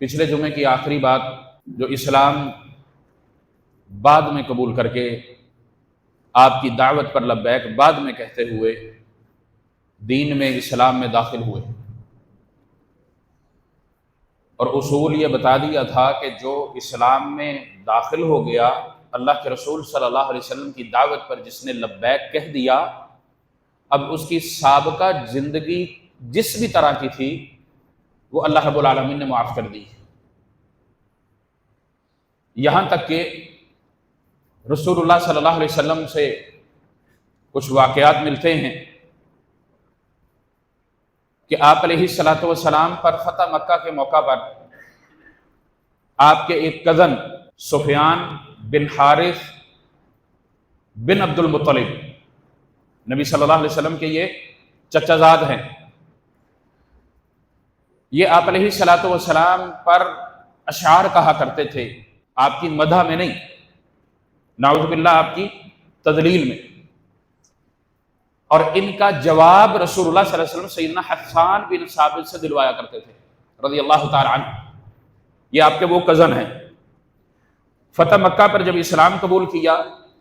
پچھلے جمعے کی آخری بات جو اسلام بعد میں قبول کر کے آپ کی دعوت پر لبیک بعد میں کہتے ہوئے دین میں اسلام میں داخل ہوئے، اور اصول یہ بتا دیا تھا کہ جو اسلام میں داخل ہو گیا، اللہ کے رسول صلی اللہ علیہ وسلم کی دعوت پر جس نے لبیک کہہ دیا، اب اس کی سابقہ زندگی جس بھی طرح کی تھی وہ اللہ رب العالمین نے معاف کر دی، یہاں تک کہ رسول اللہ صلی اللہ علیہ وسلم سے کچھ واقعات ملتے ہیں کہ آپ علیہ الصلوۃ والسلام پر فتح مکہ کے موقع پر آپ کے ایک کزن سفیان بن حارث بن عبد المطلب، نبی صلی اللہ علیہ وسلم کے یہ چچا زاد ہیں، یہ آپ علیہ الصلوۃ والسلام پر اشعار کہا کرتے تھے، آپ کی مدح میں نہیں، نعوذ باللہ آپ کی تضلیل میں، اور ان کا جواب رسول اللہ صلی اللہ علیہ وسلم سیدنا حسان بن ثابت سے دلوایا کرتے تھے رضی اللہ تعالی عنہ، یہ آپ کے وہ کزن ہیں۔ فتح مکہ پر جب اسلام قبول کیا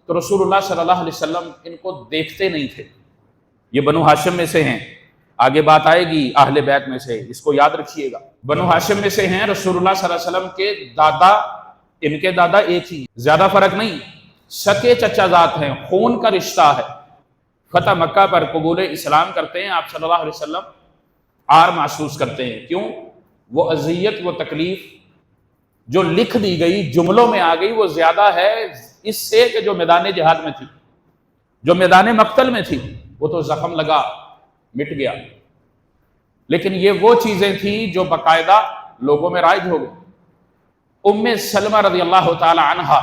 تو رسول اللہ صلی اللہ علیہ وسلم ان کو دیکھتے نہیں تھے، یہ بنو ہاشم میں سے ہیں، آگے بات آئے گی اہل بیت میں سے، اس کو یاد رکھیے گا، بنو ہاشم میں سے ہیں، رسول اللہ صلی اللہ علیہ وسلم کے دادا ان کے دادا ایک ہی، زیادہ فرق نہیں، سکے چچا زاد ہیں، خون کا رشتہ ہے۔ فتح مکہ پر قبول اسلام کرتے ہیں، آپ صلی اللہ علیہ وسلم عار محسوس کرتے ہیں، کیوں؟ وہ اذیت وہ تکلیف جو لکھ دی گئی جملوں میں آ گئی وہ زیادہ ہے اس سے کہ جو میدان جہاد میں تھی، جو میدان مقتل میں تھی، وہ تو زخم لگا مٹ گیا، لیکن یہ وہ چیزیں تھیں جو باقاعدہ لوگوں میں رائج ہو گئی۔ ام سلمہ رضی اللہ تعالی عنہا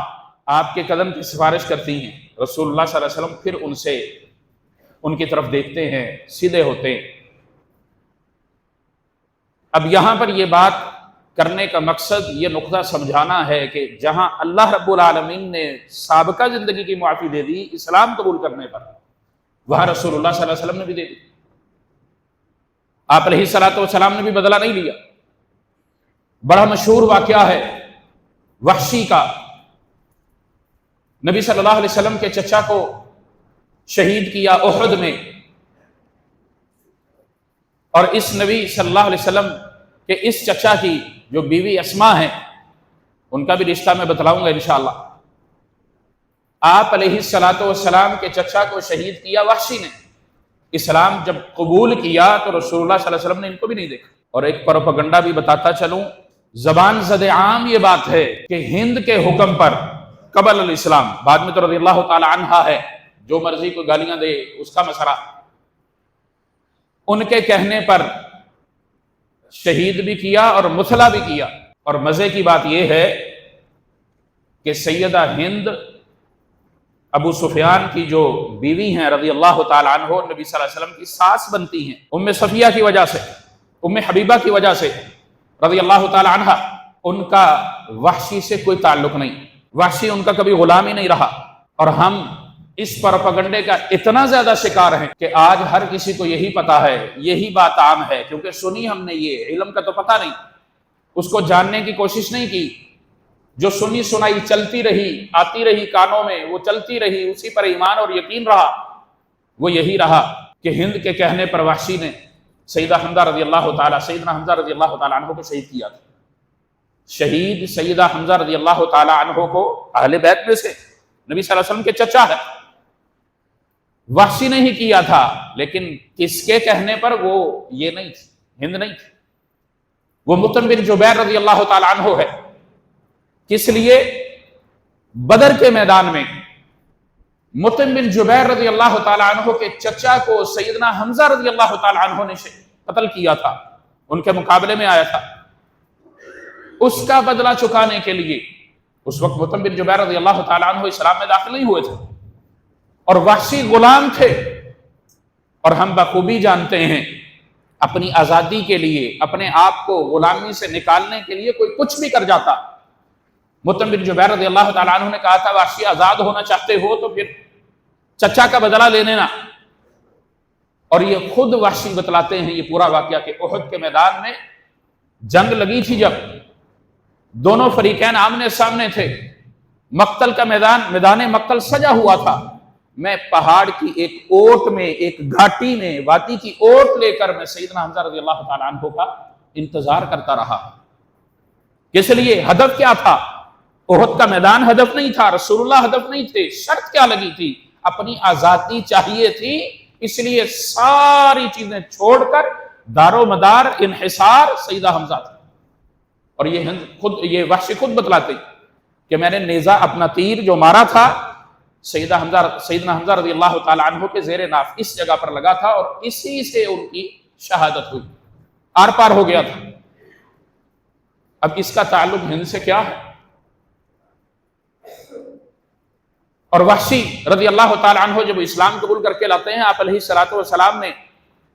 آپ کے قدم کی سفارش کرتی ہیں، رسول اللہ صلی اللہ علیہ وسلم پھر ان کی طرف دیکھتے ہیں، سیدھے ہوتے ہیں۔ اب یہاں پر یہ بات کرنے کا مقصد یہ نقطہ سمجھانا ہے کہ جہاں اللہ رب العالمین نے سابقہ زندگی کی معافی دے دی اسلام قبول کرنے پر، وہاں رسول اللہ صلی اللہ علیہ وسلم نے بھی دے دی، آپ علیہ الصلوۃ والسلام نے بھی بدلہ نہیں لیا۔ بڑا مشہور واقعہ ہے وحشی کا، نبی صلی اللہ علیہ وسلم کے چچا کو شہید کیا احد میں، اور اس نبی صلی اللہ علیہ وسلم کہ اس چچا کی جو بیوی اسما ہیں ان کا بھی رشتہ میں بتلاؤں گا انشاءاللہ، آپ علیہ الصلوۃ والسلام کے چچا کو شہید کیا وحشی نے۔ اسلام جب قبول کیا تو رسول اللہ صلی اللہ علیہ وسلم نے ان کو بھی نہیں دیکھا۔ اور ایک پروپیگنڈا بھی بتاتا چلوں، زبان زد عام یہ بات ہے کہ ہند کے حکم پر قبل الاسلام، بعد میں تو رضی اللہ تعالی عنہ ہے، جو مرضی کو گالیاں دے اس کا مسئلہ، ان کے کہنے پر شہید بھی کیا اور مثلا بھی کیا۔ اور مزے کی بات یہ ہے کہ سیدہ ہند ابو سفیان کی جو بیوی ہیں رضی اللہ تعالی عنہ، نبی صلی اللہ علیہ وسلم کی ساس بنتی ہیں، ام صفیہ کی وجہ سے، ام حبیبہ کی وجہ سے رضی اللہ تعالی عنہ، ان کا وحشی سے کوئی تعلق نہیں، وحشی ان کا کبھی غلام ہی نہیں رہا۔ اور ہم اس پروپیگنڈے کا اتنا زیادہ شکار ہیں کہ آج ہر کسی کو یہی پتا ہے، یہی بات عام ہے، کیونکہ سنی ہم نے، یہ علم کا تو پتہ نہیں، اس کو جاننے کی کوشش نہیں کی، جو سنی سنائی چلتی رہی، آتی رہی کانوں میں، وہ چلتی رہی، اسی پر ایمان اور یقین رہا، وہ یہی رہا کہ ہند کے کہنے پر وحشی نے سیدنا حمزہ رضی اللہ تعالی عنہ کو شہید کیا تھا۔ شہید سیدہ حمزہ رضی اللہ تعالی عنہ کو اہل بیت میں سے نبی صلی اللہ علیہ وسلم کے چچا ہے، وحشی نے ہی کیا تھا، لیکن کس کے کہنے پر؟ وہ یہ نہیں تھی، ہند نہیں تھی، وہ مطعم بن جبیر رضی اللہ تعالی عنہ ہے۔ کس لیے؟ بدر کے میدان میں مطعم بن جبیر رضی اللہ تعالی عنہ کے چچا کو سیدنا حمزہ رضی اللہ تعالی عنہ نے قتل کیا تھا، ان کے مقابلے میں آیا تھا، اس کا بدلہ چکانے کے لیے اس وقت مطعم بن جبیر رضی اللہ تعالی عنہ اسلام میں داخل نہیں ہوئے تھے، اور وحشی غلام تھے، اور ہم بخوبی جانتے ہیں اپنی آزادی کے لیے، اپنے آپ کو غلامی سے نکالنے کے لیے کوئی کچھ بھی کر جاتا۔ مطعم بن جبیر رضی اللہ تعالیٰ عنہ نے کہا تھا وحشی آزاد ہونا چاہتے ہو تو پھر چچا کا بدلہ لے لینا، اور یہ خود وحشی بتلاتے ہیں یہ پورا واقعہ کہ احد کے میدان میں جنگ لگی تھی، جب دونوں فریقین آمنے سامنے تھے، مقتل کا میدان مقتل سجا ہوا تھا۔ میں پہاڑ کی ایک اوٹ میں، ایک گھاٹی میں، وادی کی اوٹ لے کر میں سیدنا حمزہ رضی اللہ تعالیٰ عنہ کا انتظار کرتا رہا۔ کس لیے؟ ہدف کیا تھا؟ احد کا میدان ہدف نہیں تھا، رسول اللہ ہدف نہیں تھے۔ شرط کیا لگی تھی؟ اپنی آزادی چاہیے تھی، اس لیے ساری چیزیں چھوڑ کر دار و مدار انحصار سیدہ حمزہ تھا۔ اور یہ وحشی خود بتلاتے کہ میں نے نیزہ اپنا تیر جو مارا تھا سیدنا حمزہ رضی اللہ تعالیٰ عنہ کے زیر ناف اس جگہ پر لگا تھا، اور اسی سے ان کی شہادت ہوئی، آر پار ہو گیا تھا۔ اب اس کا تعلق ہند سے کیا ہے؟ اور وحشی رضی اللہ تعالیٰ عنہ جب اسلام قبول کر کے لاتے ہیں، آپ علیہ الصلوۃ والسلام نے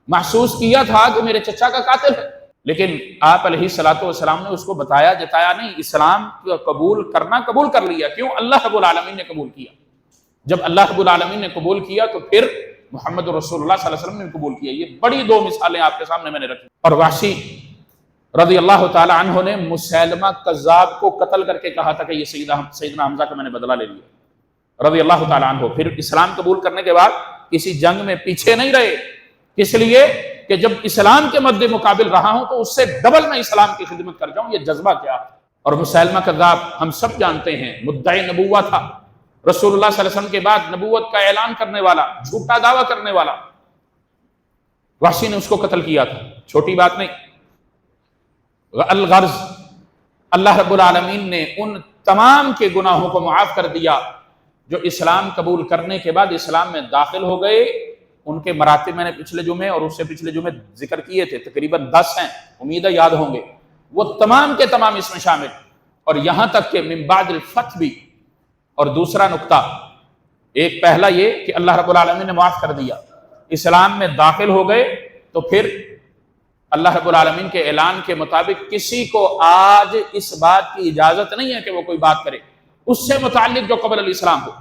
محسوس کیا تھا کہ میرے چچا کا قاتل ہے، لیکن آپ علیہ الصلوۃ والسلام نے اس کو بتایا جتایا نہیں، اسلام قبول کر لیا۔ کیوں؟ اللہ رب العالمین نے قبول کیا۔ جب اللہ رب العالمین نے قبول کیا تو پھر محمد رسول اللہ صلی اللہ علیہ وسلم نے قبول کیا۔ یہ بڑی دو مثالیں آپ کے سامنے میں نے رکھی۔ اور وحشی رضی اللہ تعالی عنہ نے مسیلمہ کذاب کو قتل کر کے کہا تھا کہ یہ سیدنا حمزہ کا میں نے بدلہ لے لیا رضی اللہ تعالی عنہ۔ پھر اسلام قبول کرنے کے بعد کسی جنگ میں پیچھے نہیں رہے، اس لیے کہ جب اسلام کے مد مقابل رہا ہوں تو اس سے ڈبل میں اسلام کی خدمت کر جاؤں۔ یہ جذبہ کیا ہے؟ اور مسیلمہ کذاب ہم سب جانتے ہیں مدعی نبوہ تھا، رسول اللہ صلی اللہ علیہ وسلم کے بعد نبوت کا اعلان کرنے والا، جھوٹا دعویٰ کرنے والا۔ وحشی نے اس کو قتل کیا تھا، چھوٹی بات نہیں۔ الغرض اللہ رب العالمین نے ان تمام کے گناہوں کو معاف کر دیا جو اسلام قبول کرنے کے بعد اسلام میں داخل ہو گئے۔ ان کے مراتب میں نے پچھلے جمعے اور اس سے پچھلے جمعے ذکر کیے تھے، تقریباً 10 ہیں، امید ہے یاد ہوں گے، وہ تمام کے تمام اس میں شامل، اور یہاں تک کہ من بعد الفتح بھی۔ اور دوسرا نقطہ، ایک پہلا یہ کہ اللہ رب العالمین نے معاف کر دیا، اسلام میں داخل ہو گئے تو پھر اللہ رب العالمین کے اعلان کے مطابق کسی کو آج اس بات کی اجازت نہیں ہے کہ وہ کوئی بات کرے اس سے متعلق جو قبل الاسلام ہو۔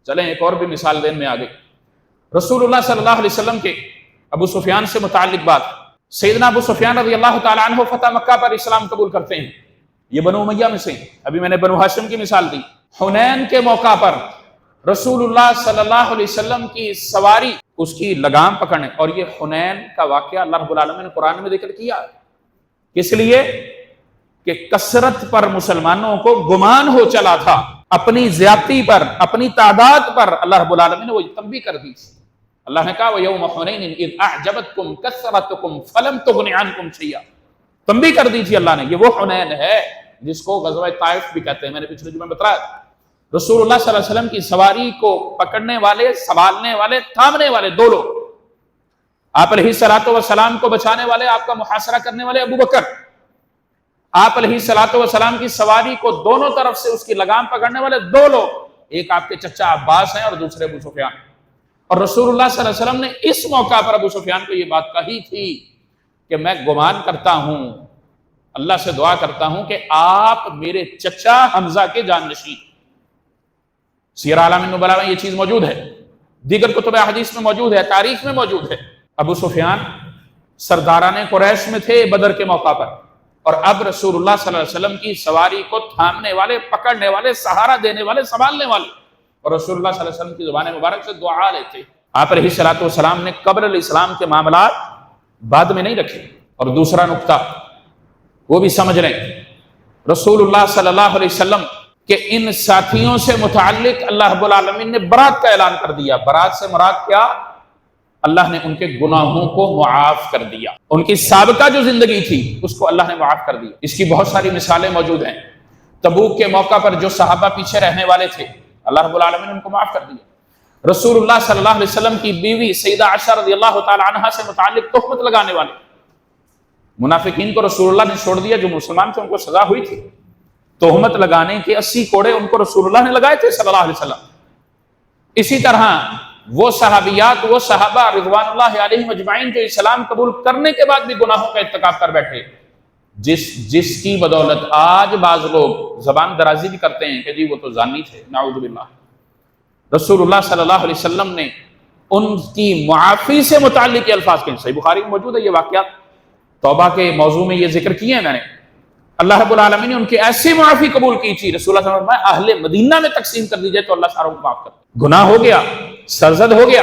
چلیں ایک اور بھی مثال دین میں آ گئی، رسول اللہ صلی اللہ علیہ وسلم کے ابو سفیان سے متعلق بات۔ سیدنا ابو سفیان رضی اللہ تعالیٰ عنہ فتح مکہ پر اسلام قبول کرتے ہیں، یہ بنو امیہ میں سے، ابھی میں نے بنو ہاشم کی مثال دی۔ حنین کے موقع پر رسول اللہ صلی اللہ علیہ وسلم کی سواری، اس کی لگام پکڑنے، اور یہ حنین کا واقعہ اللہ رب العالمین نے قرآن میں ذکر کیا، کس لیے کہ کثرت پر مسلمانوں کو گمان ہو چلا تھا، اپنی زیادتی پر، اپنی تعداد پر اللہ رب العالمین نے وہ تنبیہ کر دی۔ اللہ نے کہا وَيَوْمَ حُنَيْنٍ إِذْ أَعْجَبَتْكُمْ كَثْرَتُكُمْ فَلَمْ تُغْنِ عَنْكُمْ شَيْئًا، تنبیہ کر دی تھی اللہ نے۔ یہ وہ حنین ہے جس کو غزوہ طائف بھی کہتے ہیں، میں نے پچھلے جمعے بتایا۔ رسول اللہ صلی اللہ علیہ وسلم کی سواری کو پکڑنے والے، سنبھالنے والے، تھامنے والے دو لوگ، آپ علیہ الصلوۃ والسلام کو بچانے والے، آپ کا محاصرہ کرنے والے ابو بکر، آپ علیہ الصلوۃ والسلام کی سواری کو دونوں طرف سے اس کی لگام پکڑنے والے دو لوگ، ایک آپ کے چچا عباس ہیں اور دوسرے ابو سفیان۔ اور رسول اللہ صلی اللہ علیہ وسلم نے اس موقع پر ابو سفیان کو یہ بات کہی تھی کہ میں گمان کرتا ہوں، اللہ سے دعا کرتا ہوں کہ آپ میرے چچا حمزہ کے جانشین۔ سیر اعلام النبلاء میں یہ چیز موجود ہے، دیگر کتب احادیث میں موجود ہے، تاریخ میں موجود ہے۔ ابو سفیان سرداران قریش میں تھے بدر کے موقع پر، اور اب رسول اللہ صلی اللہ علیہ وسلم کی سواری کو تھامنے والے، پکڑنے والے، سہارا دینے والے، سنبھالنے والے، اور رسول اللہ صلی اللہ علیہ وسلم کی زبان مبارک سے دعا لیتے۔ آپ علیہ الصلوۃ والسلام نے قبل الاسلام کے معاملات بعد میں نہیں رکھے۔ اور دوسرا نقطہ وہ بھی سمجھ لیں، رسول اللہ صلی اللہ علیہ وسلم کہ ان ساتھیوں سے متعلق اللہ رب العالمین نے برات کا اعلان کر دیا۔ برات سے مراد کیا؟ اللہ نے ان کے گناہوں کو معاف کر دیا، ان کی سابقہ جو زندگی تھی اس کو اللہ نے معاف کر دیا۔ اس کی بہت ساری مثالیں موجود ہیں۔ تبوک کے موقع پر جو صحابہ پیچھے رہنے والے تھے اللہ رب العالمین نے ان کو معاف کر دیا۔ رسول اللہ صلی اللہ علیہ وسلم کی بیوی سیدہ عائشہ رضی اللہ تعالی عنہا سے متعلق تہمت لگانے والے منافقین کو رسول اللہ نے چھوڑ دیا، جو مسلمان تھے ان کو سزا ہوئی تھی، تہمت لگانے کے 80 کوڑے ان کو رسول اللہ نے لگائے تھے صلی اللہ علیہ وسلم۔ اسی طرح وہ صحابیات، وہ صحابہ رضوان اللہ علیہم اجمعین جو اسلام قبول کرنے کے بعد بھی گناہوں کا ارتکاب کر بیٹھے، جس کی بدولت آج بعض لوگ زبان درازی بھی کرتے ہیں کہ جی وہ تو زانی تھے، نعوذ باللہ۔ رسول اللہ صلی اللہ علیہ وسلم نے ان کی معافی سے متعلق الفاظ کے، صحیح بخاری میں موجود ہے یہ واقعات، توبہ کے موضوع میں یہ ذکر کیے ہیں میں نے۔ اللہ رب العالمین نے ان کی ایسی معافی قبول کی تھی، رسول اللہ صلی اللہ علیہ وسلم اہل مدینہ میں تقسیم کر دیجئے تو اللہ ساروں کو معاف کر دے۔ گناہ ہو گیا، سرزد ہو گیا،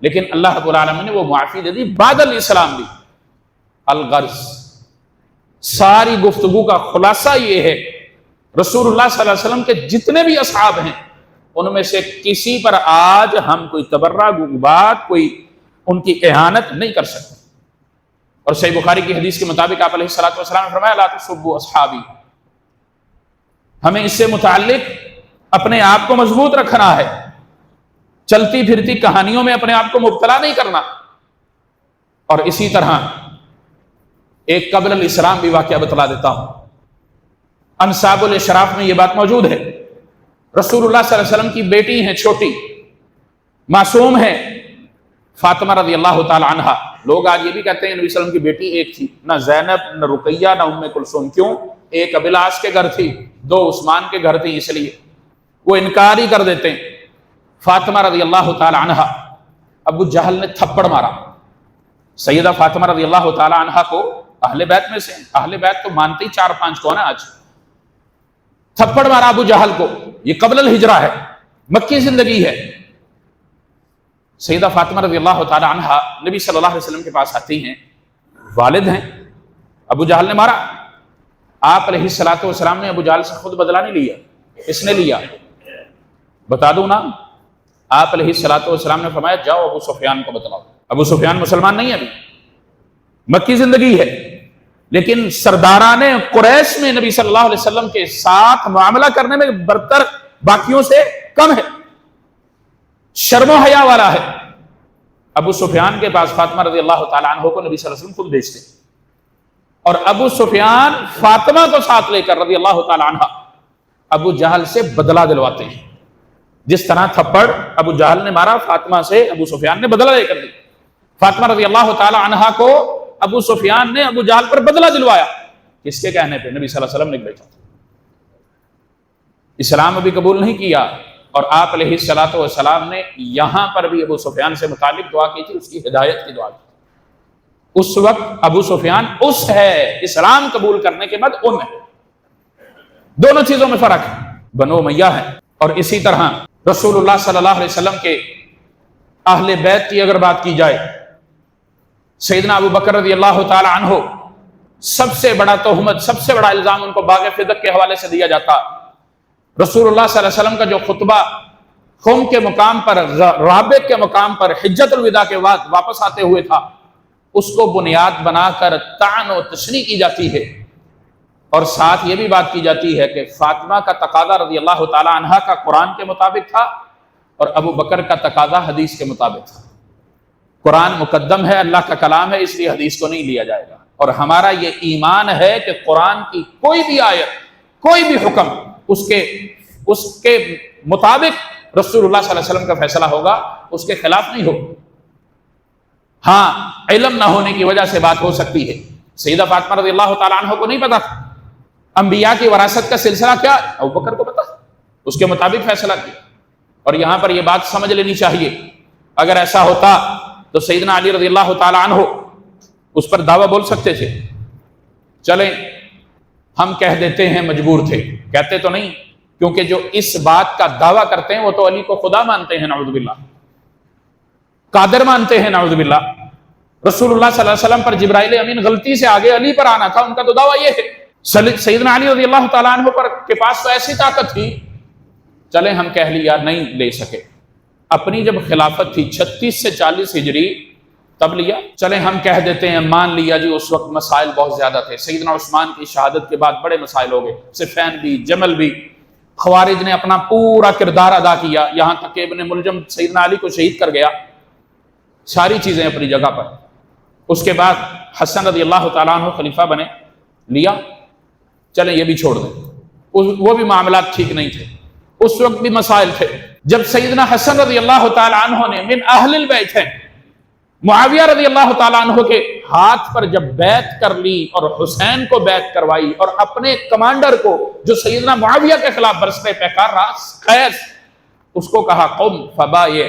لیکن اللہ رب العالمین نے وہ معافی دے دی بعد الاسلام بھی۔ الغرض، ساری گفتگو کا خلاصہ یہ ہے، رسول اللہ صلی اللہ علیہ وسلم کے جتنے بھی اصحاب ہیں ان میں سے کسی پر آج ہم کوئی تبرہ بات، کوئی ان کی اہانت نہیں کر سکتے۔ اور صحیح بخاری کی حدیث کے مطابق آپ علیہ الصلوۃ والسلام نے فرمایا لا تسبوا اصحابی، ہمیں اس سے متعلق اپنے آپ کو مضبوط رکھنا ہے، چلتی پھرتی کہانیوں میں اپنے آپ کو مبتلا نہیں کرنا۔ اور اسی طرح ایک قبل الاسلام بھی واقعہ بتلا دیتا ہوں، انساب الاشراف میں یہ بات موجود ہے۔ رسول اللہ صلی اللہ علیہ وسلم کی بیٹی ہیں، چھوٹی معصوم ہے، فاطمہ رضی اللہ تعالی عنہا۔ لوگ آج یہ بھی کہتے ہیں نبی صلی اللہ علیہ وسلم کی بیٹی ایک تھی، نہ زینب نہ رقیہ نہ ام کلثوم۔ کیوں؟ ایک ابی العاص کے گھر تھی، دو عثمان کے گھر تھی، اس لیے وہ انکار ہی کر دیتے ہیں۔ فاطمہ رضی اللہ تعالی عنہا، ابو جہل نے تھپڑ مارا سیدہ فاطمہ رضی اللہ تعالی عنہا کو، اہل بیت میں سے، اہل بیت تو مانتے ہی 4-5 کون ہے آج، تھپڑ مارا ابو جہل کو۔ یہ قبل الہجرہ ہے، مکی زندگی ہے۔ سیدہ فاطمہ رضی اللہ تعالی عنہا نبی صلی اللہ علیہ وسلم کے پاس آتی ہیں، والد ہیں، ابو جہل نے مارا۔ آپ علیہ الصلوۃ والسلام نے ابو جہل سے خود بدلہ نہیں لیا، اس نے لیا، بتا دوں نا، آپ علیہ الصلوۃ والسلام نے فرمایا جاؤ ابو سفیان کو بتلاؤ۔ ابو سفیان مسلمان نہیں ہے ابھی، مکی زندگی ہے، لیکن سرداران قریش میں نبی صلی اللہ علیہ وسلم کے ساتھ معاملہ کرنے میں برتر باقیوں سے کم ہے، شرم و حیا والا ہے۔ ابو سفیان کے پاس فاطمہ رضی اللہ تعالیٰ عنہ کو نبی صلی اللہ علیہ وسلم خود بھیجتے، اور ابو سفیان فاطمہ کو ساتھ لے کر رضی اللہ تعالیٰ عنہ ابو جہل سے بدلہ دلواتے ہیں۔ جس طرح تھپڑ ابو جہل نے مارا فاطمہ سے، ابو سفیان نے بدلہ لے کر دی۔ فاطمہ رضی اللہ تعالیٰ عنہ کو ابو سفیان نے ابو جہل پر بدلہ دلوایا، کس کے کہنے پہ؟ نبی صلی اللہ علیہ وسلم نے بیٹھا تھا، اسلام ابھی قبول نہیں کیا، اور آپ علیہ الصلوۃ والسلام نے یہاں پر بھی ابو سفیان سے متعلق دعا کی تھی، اس کی ہدایت کی دعا کی۔ اس وقت ابو سفیان اس ہے، اسلام قبول کرنے کے بعد ان ہے، دونوں چیزوں میں فرق ہے، بنو امیہ ہے۔ اور اسی طرح رسول اللہ صلی اللہ علیہ وسلم کے اہل بیت کی اگر بات کی جائے، سیدنا ابو بکر رضی اللہ تعالی عنہ، سب سے بڑا تہمت، سب سے بڑا الزام ان کو باغ فدق کے حوالے سے دیا جاتا۔ رسول اللہ صلی اللہ علیہ وسلم کا جو خطبہ قوم کے مقام پر، رابط کے مقام پر حجت الوداع کے بعد واپس آتے ہوئے تھا، اس کو بنیاد بنا کر طعن و تشنیع کی جاتی ہے، اور ساتھ یہ بھی بات کی جاتی ہے کہ فاطمہ کا تقاضا رضی اللہ تعالی عنہا کا قرآن کے مطابق تھا، اور ابو بکر کا تقاضا حدیث کے مطابق تھا۔ قرآن مقدم ہے، اللہ کا کلام ہے، اس لیے حدیث کو نہیں لیا جائے گا، اور ہمارا یہ ایمان ہے کہ قرآن کی کوئی بھی آیت، کوئی بھی حکم، اس کے مطابق رسول اللہ صلی اللہ علیہ وسلم کا فیصلہ ہوگا، اس کے خلاف نہیں ہوگا۔ ہاں، علم نہ ہونے کی وجہ سے بات ہو سکتی ہے۔ سیدہ فاطمہ رضی اللہ تعالیٰ عنہ کو نہیں پتا تھا انبیاء کی وراثت کا سلسلہ کیا، ابو بکر کو پتا، اس کے مطابق فیصلہ کیا۔ اور یہاں پر یہ بات سمجھ لینی چاہیے، اگر ایسا ہوتا تو سیدنا علی رضی اللہ تعالیٰ عنہ اس پر دعویٰ بول سکتے تھے، چلیں ہم کہہ دیتے ہیں مجبور تھے، کہتے تو نہیں، کیونکہ جو اس بات کا دعویٰ کرتے ہیں وہ تو علی کو خدا مانتے ہیں، نعوذ باللہ، قادر مانتے ہیں، نعوذ باللہ۔ رسول اللہ صلی اللہ علیہ وسلم پر جبرائیل امین غلطی سے آگے علی پر آنا تھا، ان کا تو دعویٰ یہ ہے۔ سیدنا علی رضی اللہ تعالیٰ عنہ پر کے پاس تو ایسی طاقت تھی، چلیں ہم کہہ لیا، نہیں لے سکے، اپنی جب خلافت تھی 36 سے 40 ہجری تب لیا، چلیں ہم کہہ دیتے ہیں مان لیا جی، اس وقت مسائل بہت زیادہ تھے، سیدنا عثمان کی شہادت کے بعد بڑے مسائل ہو گئے، صفین بھی، جمل بھی، خوارج نے اپنا پورا کردار ادا کیا، یہاں تک کہ ابن ملجم سیدنا علی کو شہید کر گیا، ساری چیزیں اپنی جگہ پر۔ اس کے بعد حسن رضی اللہ تعالیٰ عنہ خلیفہ بنے، لیا، چلیں یہ بھی چھوڑ دیں، وہ بھی معاملات ٹھیک نہیں تھے، اس وقت بھی مسائل تھے۔ جب سیدنا حسن رضی اللہ تعالیٰ عنہ نے من اہل البیت ہیں، معاویہ رضی اللہ تعالیٰ عنہ کے ہاتھ پر جب بیعت کر لی اور حسین کو بیعت کروائی، اور اپنے کمانڈر کو جو سیدنا معاویہ کے خلاف برستے پیکار رہا، قیس، اس کو کہا قم فبایع،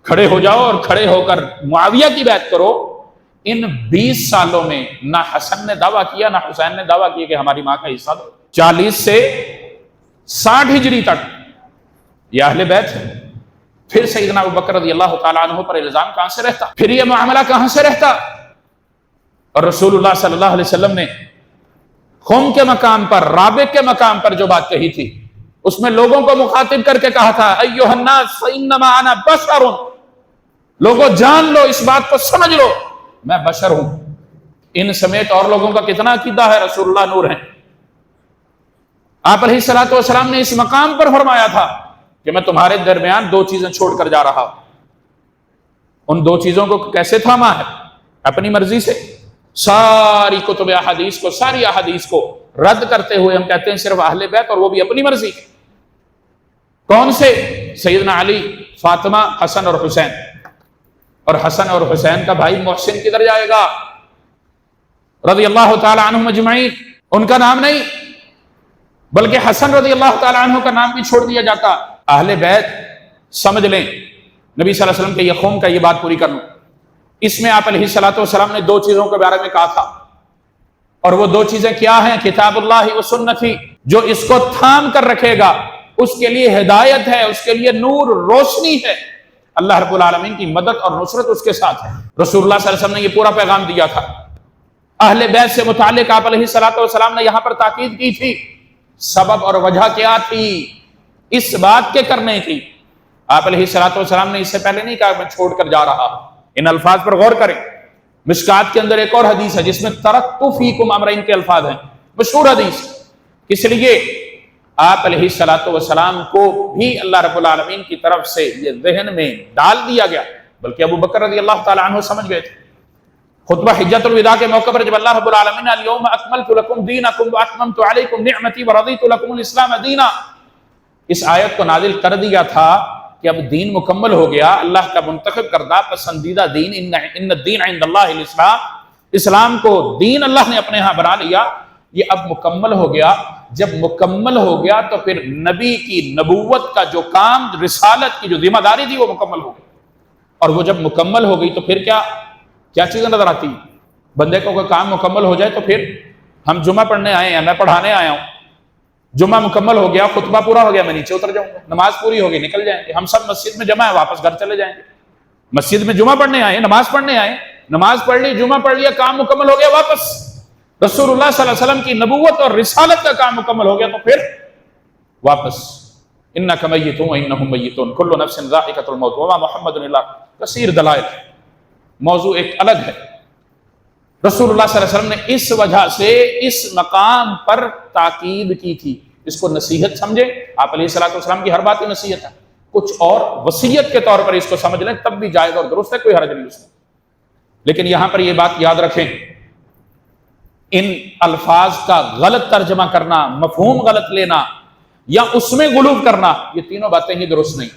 کھڑے ہو جاؤ اور کھڑے ہو کر معاویہ کی بیعت کرو، ان 20 سالوں میں نہ حسن نے دعویٰ کیا نہ حسین نے دعویٰ کیا کہ ہماری ماں کا حصہ دو۔ 40 سے 60 ہجری تک یہ اہل بیت ہے۔ پھر سیدنا ابوبکر رضی اللہ تعالیٰ عنہ پر الزام کہاں سے رہتا؟ پھر یہ معاملہ کہاں سے رہتا؟ اور رسول اللہ صلی اللہ علیہ وسلم نے خم کے مقام پر، رابق کے مقام پر جو بات کہی تھی، اس میں لوگوں کو مخاطب کر کے کہا تھا ایھا الناس فانما انا بشر، لوگوں جان لو، اس بات کو سمجھ لو، میں بشر ہوں۔ ان سمیت اور لوگوں کا کتنا عقیدہ ہے رسول اللہ نور ہیں۔ آپ علیہ الصلوۃ والسلام نے اس مقام پر فرمایا تھا کہ میں تمہارے درمیان 2 چیزیں چھوڑ کر جا رہا ہوں۔ ان 2 چیزوں کو کیسے تھاما ہے؟ اپنی مرضی سے۔ ساری کتب احادیث کو، ساری احادیث کو رد کرتے ہوئے ہم کہتے ہیں صرف اہل بیت، اور وہ بھی اپنی مرضی۔ کون سے؟ سیدنا علی، فاطمہ، حسن اور حسین۔ اور حسن اور حسین کا بھائی محسن کدھر جائے گا؟ رضی اللہ تعالی عنہم اجمعین، ان کا نام نہیں بلکہ حسن رضی اللہ تعالی عنہ کا نام بھی چھوڑ دیا جاتا۔ اہل بیت سمجھ لیں، نبی صلی اللہ علیہ وسلم کے یہ قوم کا یہ بات پوری کر لوں۔ اس میں آپ علیہ الصلوۃ والسلام نے 2 چیزوں کے بارے میں کہا تھا، اور وہ 2 چیزیں کیا ہیں؟ کتاب اللہ و سنتی، جو اس کو تھام کر رکھے گا اس کے لیے ہدایت ہے، اس کے لیے نور، روشنی ہے، اللہ رب العالمین کی مدد اور نصرت اس کے ساتھ ہے۔ رسول اللہ صلی اللہ علیہ وسلم نے یہ پورا پیغام دیا تھا۔ اہل بیت سے متعلق آپ علیہ الصلوۃ والسلام نے یہاں پر تاکید کی تھی۔ سبب اور وجہ کیا تھی اس بات کے کرنے کی؟ آپ علیہ الصلوۃ والسلام نے اس سے پہلے نہیں کہا میں چھوڑ کر جا رہا۔ ان الفاظ پر غور کریں۔ مشکات کے اندر ایک اور حدیث ہے جس میں ترکت فیکم امرین کے الفاظ ہیں، مشہور حدیث۔ اس لیے آپ علیہ الصلوۃ والسلام کو بھی اللہ رب العالمین کی طرف سے یہ ذہن میں ڈال دیا گیا، بلکہ ابو بکر رضی اللہ تعالیٰ عنہ سمجھ گئے تھے۔ خطبہ حجۃ الوداع کے موقع پر جب اللہ رب العالمین نے الیوم اکملت لکم دینکم واتممت علیکم نعمتی ورضیت لکم الاسلام دینا، اس آیت کو نازل کر دیا تھا کہ اب دین مکمل ہو گیا، اللہ کا منتخب کردہ پسندیدہ دین، ان الدین عند اللہ الاسلام، اسلام کو دین اللہ نے اپنے ہاں بنا لیا، یہ اب مکمل ہو گیا۔ جب مکمل ہو گیا تو پھر نبی کی نبوت کا جو کام، رسالت کی جو ذمہ داری تھی وہ مکمل ہو گئی۔ اور وہ جب مکمل ہو گئی تو پھر کیا چیزیں نظر آتی؟ بندے کو کوئی کام مکمل ہو جائے تو پھر ہم جمعہ پڑھنے آئے ہیں، میں پڑھانے آیا ہوں، جمعہ مکمل ہو گیا، خطبہ پورا ہو گیا، میں نیچے اتر جاؤں گا، نماز پوری ہوگی نکل جائیں گے، ہم سب مسجد میں جمع ہیں، واپس گھر چلے جائیں گے۔ مسجد میں جمعہ پڑھنے آئے، نماز پڑھنے آئے، نماز پڑھ لی، جمعہ پڑھ لیا، کام مکمل ہو گیا، واپس۔ رسول اللہ صلی اللہ علیہ وسلم کی نبوت اور رسالت کا کام مکمل ہو گیا تو پھر واپس۔ انک میت وانہم میتون کل نفس ذائقۃ الموت وما محمد الا کثیر دلائل، موضوع ایک الگ ہے۔ رسول اللہ صلی اللہ علیہ وسلم نے اس وجہ سے اس مقام پر تاکید کی تھی۔ اس کو نصیحت سمجھے، آپ علیہ الصلوۃ والسلام کی ہر بات کی نصیحت ہے، کچھ اور وصیت کے طور پر اس کو سمجھ لیں تب بھی جائز اور درست ہے، کوئی حرج نہیں اس میں۔ لیکن یہاں پر یہ بات یاد رکھیں، ان الفاظ کا غلط ترجمہ کرنا، مفہوم غلط لینا یا اس میں غلو کرنا، یہ تینوں باتیں ہی درست نہیں۔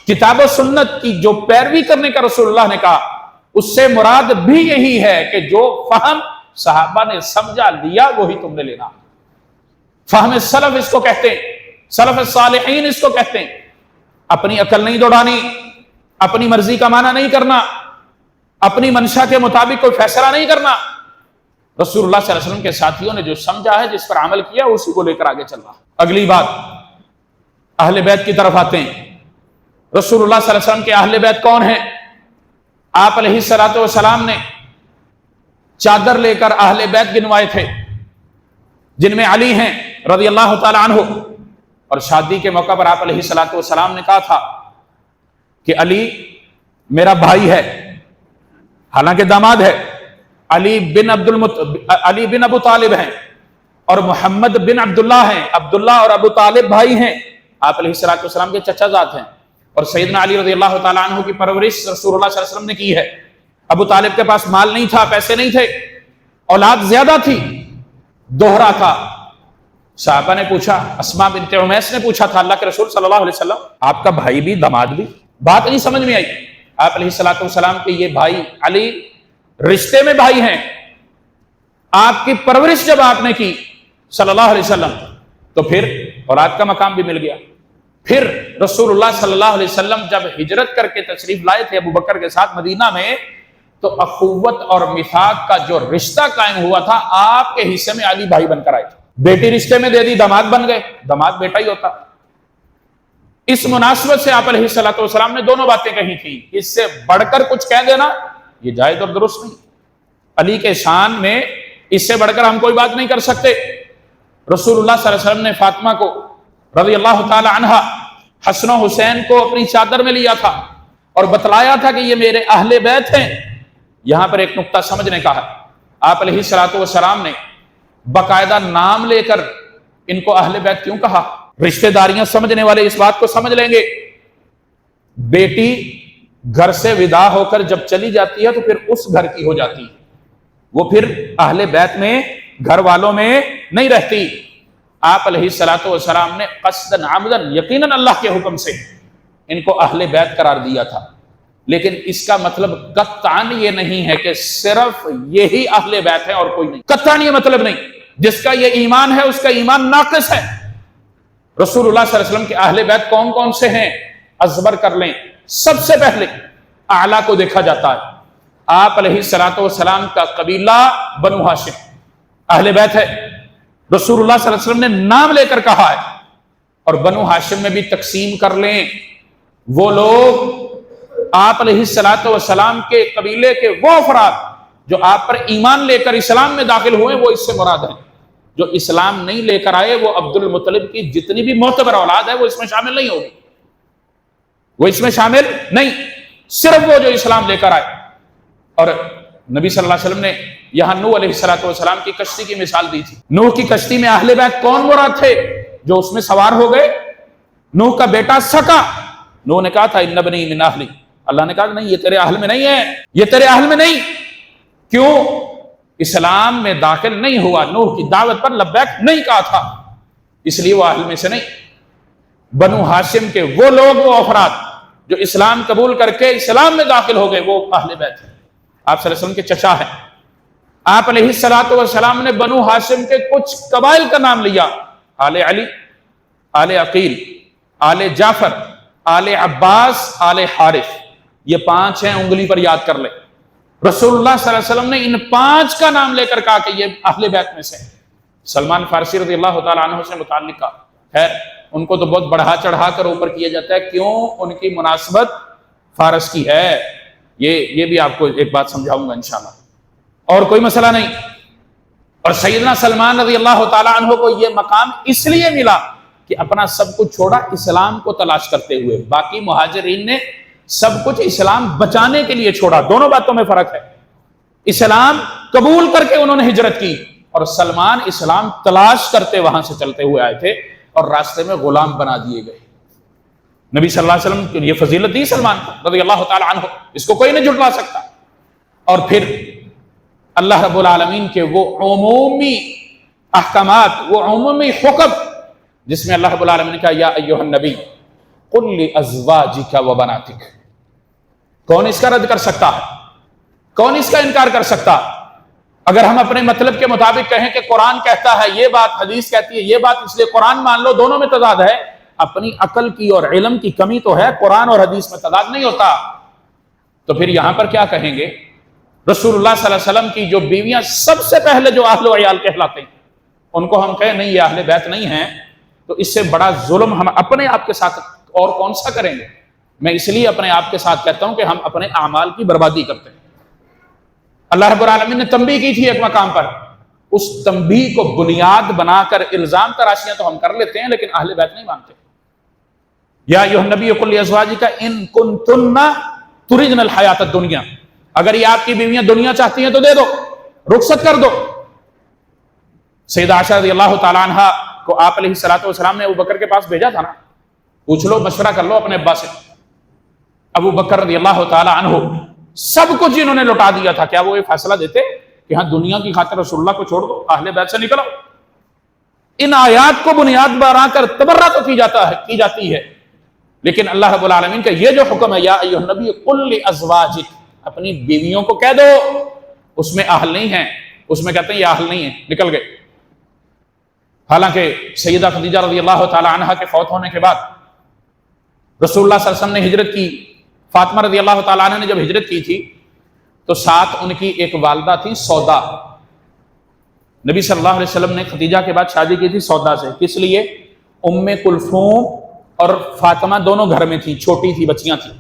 کتاب و سنت کی جو پیروی کرنے کا رسول اللہ نے کہا، اس سے مراد بھی یہی ہے کہ جو فہم صحابہ نے سمجھا لیا وہی تم نے لینا۔ فہم سلف اس کو کہتے ہیں، سلف الصالحین اس کو کہتے ہیں۔ اپنی عقل نہیں دوڑانی، اپنی مرضی کا معنی نہیں کرنا، اپنی منشا کے مطابق کوئی فیصلہ نہیں کرنا۔ رسول اللہ صلی اللہ علیہ وسلم کے ساتھیوں نے جو سمجھا ہے، جس پر عمل کیا، اسی کو لے کر آگے چل رہا۔ اگلی بات، اہل بیت کی طرف آتے ہیں۔ رسول اللہ صلی اللہ علیہ وسلم کے اہل بیت کون ہیں؟ آپ علیہ الصلوۃ والسلام نے چادر لے کر اہل بیت گنوائے تھے، جن میں علی ہیں رضی اللہ تعالی عنہ، اور شادی کے موقع پر آپ علیہ الصلوۃ والسلام نے کہا تھا کہ علی میرا بھائی ہے، حالانکہ داماد ہے، علی بن ابو طالب ہیں، اور محمد بن عبداللہ ہیں، عبداللہ اور ابو طالب بھائی ہیں، آپ علیہ الصلوۃ والسلام کے چچا زاد ہیں۔ اور سیدنا علی رضی اللہ تعالیٰ عنہ کی پرورش رسول اللہ صلی اللہ علیہ وسلم نے کی ہے۔ ابو طالب کے پاس مال نہیں تھا، پیسے نہیں تھے، اولاد زیادہ تھی، دوہرا تھا۔ صحابہ نے پوچھا، اسماء بنت عمیس نے پوچھا تھا، اللہ کے رسول صلی اللہ علیہ وسلم آپ کا بھائی بھی داماد بھی؟ بات نہیں سمجھ میں آئی۔ آپ علیہ الصلوۃ والسلام کے یہ بھائی علی رشتے میں بھائی ہیں، آپ کی پرورش جب آپ نے کی صلی اللہ علیہ وسلم تو پھر اولاد کا مقام بھی مل گیا۔ پھر رسول اللہ صلی اللہ علیہ وسلم جب ہجرت کر کے تشریف لائے تھے ابو بکر کے ساتھ مدینہ میں، تو اخوت اور میثاق کا جو رشتہ قائم ہوا تھا آپ کے حصے میں علی بھائی بن کر آئے تھے. بیٹی رشتے میں دے دی، داماد بن گئے، داماد بیٹا ہی ہوتا. اس مناسبت سے آپ علیہ الصلوۃ والسلام نے دونوں باتیں کہی تھی. اس سے بڑھ کر کچھ کہہ دینا یہ جائز اور درست نہیں. علی کے شان میں اس سے بڑھ کر ہم کوئی بات نہیں کر سکتے. رسول اللہ صلی اللہ علیہ وسلم نے فاطمہ کو رضی اللہ تعالی عنہا، حسن و حسین کو اپنی چادر میں لیا تھا اور بتلایا تھا کہ یہ میرے اہل بیت ہیں. یہاں پر ایک نقطہ سمجھنے کا ہے. آپ علیہ الصلوۃ والسلام نے باقاعدہ نام لے کر ان کو اہل بیت کیوں کہا؟ رشتہ داریاں سمجھنے والے اس بات کو سمجھ لیں گے. بیٹی گھر سے ودا ہو کر جب چلی جاتی ہے تو پھر اس گھر کی ہو جاتی ہے، وہ پھر اہل بیت میں، گھر والوں میں نہیں رہتی. آپ علیہ الصلوۃ والسلام نے قصداً عمداً یقیناً اللہ کے حکم سے ان کو اہل بیت قرار دیا تھا. لیکن اس کا مطلب قطعاً یہ نہیں ہے کہ صرف یہی اہل بیت ہے اور کوئی نہیں. قطعاً یہ مطلب نہیں. جس کا یہ ایمان ہے اس کا ایمان ناقص ہے. رسول اللہ صلی اللہ علیہ وسلم کے اہل بیت کون کون سے ہیں؟ ازبر کر لیں. سب سے پہلے اعلیٰ کو دیکھا جاتا ہے. آپ علیہ الصلوۃ والسلام کا قبیلہ بنو ہاشم اہل بیت ہے. رسول اللہ صلی اللہ علیہ وسلم نے نام لے کر کہا ہے. اور بنو ہاشم میں بھی تقسیم کر لیں. وہ لوگ آپ علیہ الصلوۃ والسلام کے قبیلے کے وہ افراد جو آپ پر ایمان لے کر اسلام میں داخل ہوئے وہ اس سے مراد ہیں. جو اسلام نہیں لے کر آئے وہ عبد المطلب کی جتنی بھی معتبر اولاد ہے وہ اس میں شامل نہیں ہوگی. وہ اس میں شامل نہیں، صرف وہ جو اسلام لے کر آئے. اور نبی صلی اللہ علیہ وسلم نے یہاں نوح علیہ الصلوۃ والسلام کی کشتی کی مثال دی تھی. نوح کی کشتی میں اہل بیت کون مراد تھے؟ جو اس میں سوار ہو گئے. نوح کا بیٹا سکا. نوح نے کہا تھا ان ابنی من اہلی. اللہ نے کہا نہیں، یہ تیرے اہل میں نہیں ہے، یہ تیرے اہل میں نہیں. کیوں؟ اسلام میں داخل نہیں ہوا، نوح کی دعوت پر لبیک نہیں کہا تھا، اس لیے وہ اہل میں سے نہیں. بنو ہاشم کے وہ لوگ، وہ افراد جو اسلام قبول کر کے اسلام میں داخل ہو گئے وہ اہل بیت ہیں. آپ صلی اللہ علیہ وسلم کے چچا ہیں. آپ علیہ الصلوۃ والسلام نے بنو ہاشم کے کچھ قبائل کا نام لیا: آل علی، آل عقیل، آل جعفر، آل عباس، آل حارث. یہ 5 ہیں، انگلی پر یاد کر لیں. رسول اللہ صلی اللہ علیہ وسلم نے ان 5 کا نام لے کر کہا کہ یہ اہل بیت میں سے. سلمان فارسی رضی اللہ تعالیٰ عنہ سے متعلق کا خیر ان کو تو بہت بڑھا چڑھا کر اوپر کیا جاتا ہے. کیوں؟ ان کی مناسبت فارس کی ہے. یہ بھی آپ کو ایک بات سمجھاؤں گا انشاءاللہ، اور کوئی مسئلہ نہیں. اور سیدنا سلمان رضی اللہ تعالیٰ عنہ کو یہ مقام اس لیے ملا کہ اپنا سب کچھ چھوڑا اسلام کو تلاش کرتے ہوئے. باقی مہاجرین نے سب کچھ اسلام بچانے کے لیے چھوڑا. دونوں باتوں میں فرق ہے. اسلام قبول کر کے انہوں نے ہجرت کی، اور سلمان اسلام تلاش کرتے وہاں سے چلتے ہوئے آئے تھے اور راستے میں غلام بنا دیے گئے. نبی صلی اللہ علیہ وسلم کی یہ فضیلت دی سلمان کو رضی اللہ تعالی عنہ، اس کو کوئی نہیں جھٹلا سکتا. اور پھر اللہ رب العالمین کے وہ عمومی احکامات، وہ عمومی حکم جس میں اللہ رب العالمین نے کہا یا ایھا النبی قل لازواجک وبناتک. کون اس کا رد کر سکتا ہے؟ کون اس کا انکار کر سکتا؟ اگر ہم اپنے مطلب کے مطابق کہیں کہ قرآن کہتا ہے یہ بات، حدیث کہتی ہے یہ بات، اس لیے قرآن مان لو، دونوں میں تضاد ہے. اپنی عقل کی اور علم کی کمی تو ہے، قرآن اور حدیث میں تضاد نہیں ہوتا. تو پھر یہاں پر کیا کہیں گے؟ رسول اللہ صلی اللہ علیہ وسلم کی جو بیویاں سب سے پہلے جو اہل و عیال کہلاتے ہیں ان کو ہم کہیں نہیں یہ اہل بیت نہیں ہیں، تو اس سے بڑا ظلم ہم اپنے آپ کے ساتھ اور کون سا کریں گے؟ میں اس لیے اپنے آپ کے ساتھ کہتا ہوں کہ ہم اپنے اعمال کی بربادی کرتے ہیں. اللہ رب العالمین نے تنبیہ کی تھی ایک مقام پر، اس تنبیہ کو بنیاد بنا کر الزام تراشیاں تو ہم کر لیتے ہیں لیکن اہل بیت نہیں مانتے. یا ایھا النبی قل لازواجک ان کنتن تردن الحیات الدنیا، اگر یہ آپ کی بیویاں دنیا چاہتی ہیں تو دے دو، رخصت کر دو. سیدہ عائشہ رضی اللہ تعالی عنہا کو آپ علیہ الصلوۃ والسلام نے ابو بکر کے پاس بھیجا تھا نا، پوچھ لو، مشورہ کر لو اپنے ابا سے. ابو بکر رضی اللہ تعالی عنہ سب کچھ انہوں نے لوٹا دیا تھا. کیا وہ یہ فیصلہ دیتے کہ ہاں دنیا کی خاطر رسول اللہ کو چھوڑ دو، اہل بیت سے نکلو؟ ان آیات کو بنیاد بنا کر تبرہ تو کی جاتی ہے، لیکن اللہ رب العالمین کا یہ جو حکم ہے یا ایھا النبی قل لازواجک، اپنی بیویوں کو کہہ دو، اس میں اہل نہیں ہیں، اس میں کہتے ہیں یہ اہل نہیں ہیں، نکل گئے. حالانکہ سیدہ خدیجہ رضی اللہ تعالی عنہا کے فوت ہونے کے بعد رسول اللہ صلی اللہ علیہ وسلم نے ہجرت کی. فاطمہ رضی اللہ تعالی عنہ نے جب ہجرت کی تھی تو ساتھ ان کی ایک والدہ تھی سودا. نبی صلی اللہ علیہ وسلم نے خدیجہ کے بعد شادی کی تھی سودا سے. کس لیے؟ ام کلثوم اور فاطمہ دونوں گھر میں تھیں، چھوٹی تھی، بچیاں تھیں.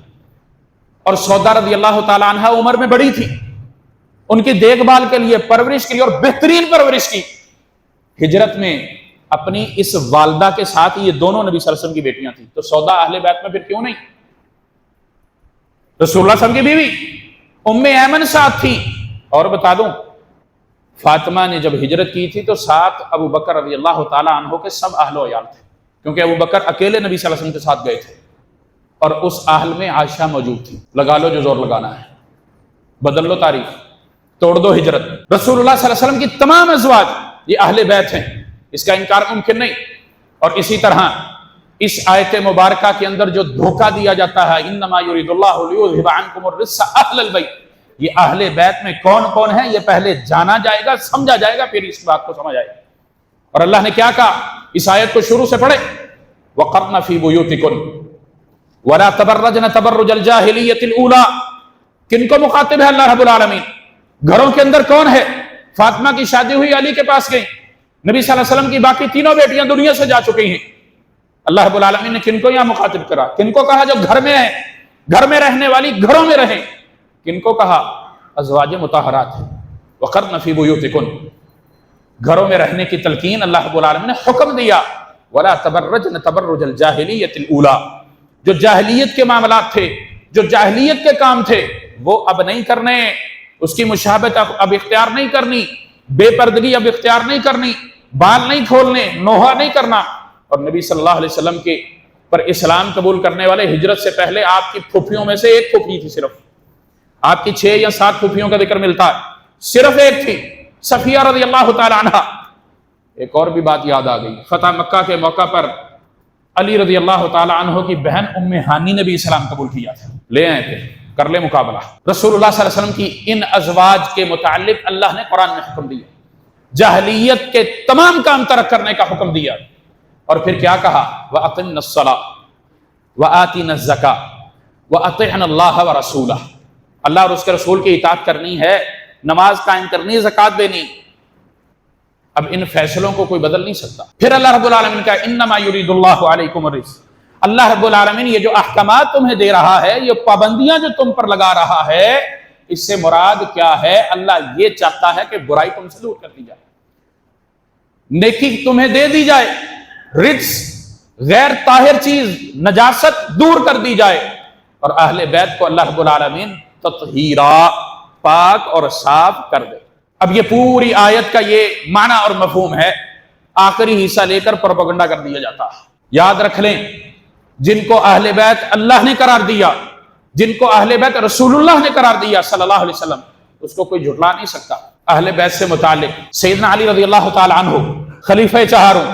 اور سودا رضی اللہ تعالی عنہ عمر میں بڑی تھی. ان کی دیکھ بھال کے لیے، پرورش کے لیے، اور بہترین پرورش کی. ہجرت میں اپنی اس والدہ کے ساتھ یہ دونوں نبی صلی اللہ علیہ وسلم کی بیٹیاں تھیں. تو سودا اہل بیت میں پھر کیوں نہیں؟ رسول اللہ صلی اللہ علیہ وسلم کی بیوی ام ایمن ساتھ تھی. اور بتا دوں، فاطمہ نے جب ہجرت کی تھی تو ساتھ ابو بکر رضی اللہ تعالی عنہ کے سب اہل و عیال تھے، کیونکہ ابو بکر اکیلے نبی صلی اللہ علیہ وسلم کے ساتھ گئے تھے. اور اس اہل میں عائشہ موجود تھی. لگا لو جو زور لگانا ہے، بدل لو تاریخ، توڑ دو ہجرت. رسول اللہ صلی اللہ علیہ وسلم کی تمام ازواج یہ اہل بیت ہیں، اس کا انکار ممکن نہیں. اور اسی طرح اس آیت مبارکہ کے اندر جو دھوکہ دیا جاتا ہے، انما یرید اللہ لیذھب عنکم الرجس اہل البیت، یہ اہل بیت میں کون کون ہے یہ پہلے جانا جائے گا، سمجھا جائے گا، پھر اس بات کو سمجھ آئے گا. اور اللہ نے کیا کہا؟ اس آیت کو شروع سے پڑھے، وقرن فی بیوتکن ولا تبرجن تبرج الجاہلیۃ الاولی. کن کو مخاطب ہے اللہ رب العالمین؟ گھروں کے اندر کون ہے؟ فاطمہ کی شادی ہوئی، علی کے پاس گئی. نبی صلی اللہ علیہ وسلم کی باقی تینوں بیٹیاں دنیا سے جا چکی ہیں. اللہ رب العالمین نے کن کو یہاں مخاطب کرا؟ کن کو کہا؟ جو گھر میں ہیں، گھر میں رہنے والی گھروں میں رہیں. کن کو کہا؟ ازواج مطہرات. وقرن فی بیوتکن، گھروں میں رہنے کی تلقین اللہ رب العالمین نے حکم دیا. ولا تبرجن تبرج الجاہلیۃ الاولی، جو جاہلیت کے معاملات تھے، جو جاہلیت کے کام تھے، وہ اب نہیں کرنے. اس کی مشابہت اب اختیار نہیں کرنی، بے پردگی اب اختیار نہیں کرنی، بال نہیں کھولنے، نوحہ نہیں کرنا. اور نبی صلی اللہ علیہ وسلم کے پر اسلام قبول کرنے والے ہجرت سے پہلے آپ کی پھوپھیوں میں سے ایک پھوپھی تھی. صرف آپ کی 6 یا 7 پھوپھیوں کا ذکر ملتا ہے، صرف ایک تھی، صفیہ رضی اللہ تعالی عنہا. ایک اور بھی بات یاد آ گئی، فتح مکہ کے موقع پر علی رضی اللہ تعالی عنہ کی بہن ام ہانی نے بھی اسلام قبول کیا تھا. لے آئے تھے، کر لے مقابلہ. رسول اللہ صلی اللہ علیہ وسلم کی ان ازواج کے متعلق اللہ نے قرآن میں حکم دیا، جاہلیت کے تمام کام ترک کرنے کا حکم دیا. اور پھر کیا کہا؟ وَأَقِمْنَ الصَّلَاةَ وَآتِنَ الزَّكَاةَ وَأَطِعْنَ اللَّهَ وَرَسُولَهُ. اللہ اور اس کے رسول کی اطاعت کرنی ہے، نماز قائم کرنی، زکوٰۃ دینی. اب ان فیصلوں کو کوئی بدل نہیں سکتا. پھر اللہ رب العالمین کا انما یرید اللہ علیکم الرجس، اللہ رب العالمین یہ جو احکامات تمہیں دے رہا ہے، یہ پابندیاں جو تم پر لگا رہا ہے، اس سے مراد کیا ہے؟ اللہ یہ چاہتا ہے کہ برائی تم سے دور کر دی جائے، نیکی تمہیں دے دی جائے، رجس غیر طاہر چیز، نجاست دور کر دی جائے. اور اہل بیت کو اللہ رب العالمین تطہیرا، پاک اور صاف کر دے. اب یہ پوری آیت کا یہ معنی اور مفہوم ہے، آخری حصہ لے کر پروپیگنڈا کر دیا جاتا ہے. یاد رکھ لیں، جن کو اہل بیت اللہ نے قرار دیا، جن کو اہل بیت رسول اللہ نے قرار دیا صلی اللہ علیہ وسلم، اس کو کوئی جھٹلا نہیں سکتا. اہل بیت سے متعلق سیدنا علی رضی اللہ تعالی عنہ خلیفہ چہاروں،